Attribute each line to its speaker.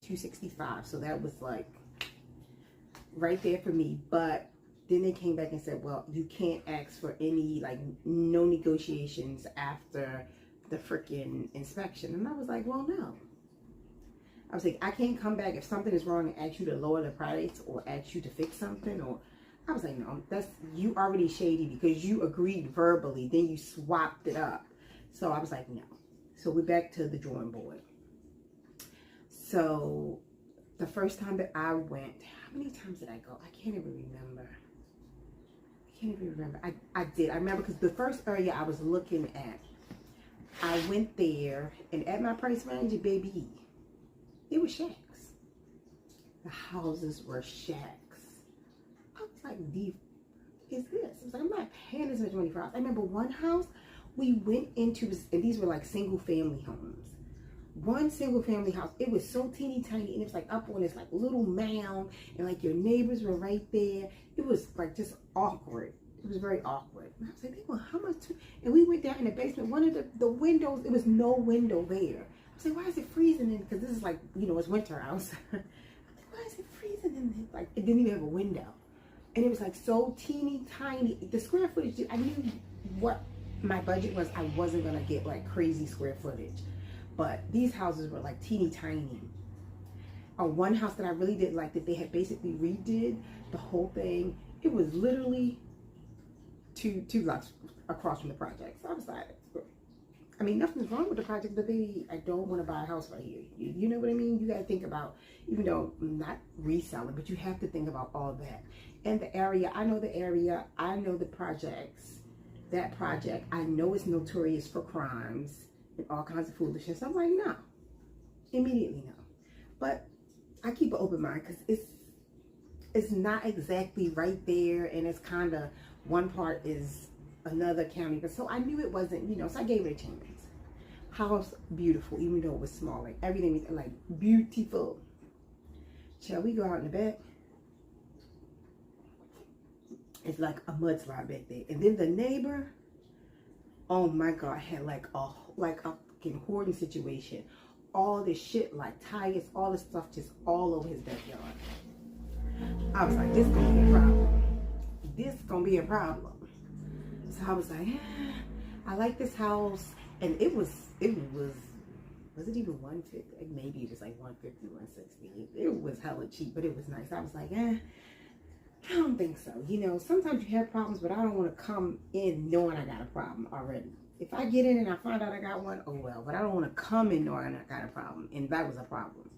Speaker 1: $265. So that was like right there for me. But then they came back and said, well, you can't ask for any, like, no negotiations after the freaking inspection. And I was like, well, no. I was like, I can't come back if something is wrong and ask you to lower the price or ask you to fix something. Or I was like, no, that's, you already shady because you agreed verbally, then you swapped it up. So I was like, no. So we're back to the drawing board. So the first time that I went, how many times did I go? I can't even remember. I did. I remember because the first area I was looking at, I went there, and at my price range, baby, it was shacks. The houses were shacks. I was like, "Deep is this?" I was like, I'm not paying this much money for a house. I remember one house we went into, and these were like single family homes. One single family house, it was so teeny tiny, and it was like up on this like little mound, and like your neighbors were right there. It was like just awkward. It was very awkward. And I was like, they want how much? And we went down in the basement. One of the windows, it was no window there. I was like, why is it freezing in? Because this is like, you know, it's winter house. I'm like, why is it freezing in there? Like, it didn't even have a window, and it was like so teeny tiny. The square footage, I knew what my budget was. I wasn't gonna get like crazy square footage. But these houses were like teeny tiny. One house that I really did like, that they had basically redid the whole thing. It was literally two blocks across from the project. So I was like, I mean, nothing's wrong with the project, but baby, I don't want to buy a house right here. You know what I mean? You got to think about, even though I'm not reselling, but you have to think about all that. And the area, I know the area, I know the projects. That project, I know it's notorious for crimes and all kinds of foolishness. I'm like, no, immediately no. But I keep an open mind because it's not exactly right there, and it's kind of, one part is another county, but so I knew it wasn't, you know, so I gave it a chance. House, beautiful, even though it was small, like everything was like beautiful. Shall we go out in the back? It's like a mudslide back there, and then the neighbor, oh my God, had like a fucking hoarding situation. All this shit, like tires, all this stuff just all over his backyard. I was like, this gonna be a problem. This gonna be a problem. So I was like, I like this house. And it was it even 150? Maybe it was like 150, 160. It was hella cheap, but it was nice. I was like, I don't think so. You know, sometimes you have problems, but I don't want to come in knowing I got a problem already. If I get in and I find out I got one, oh well. But I don't want to come in knowing I got a problem. And that was a problem.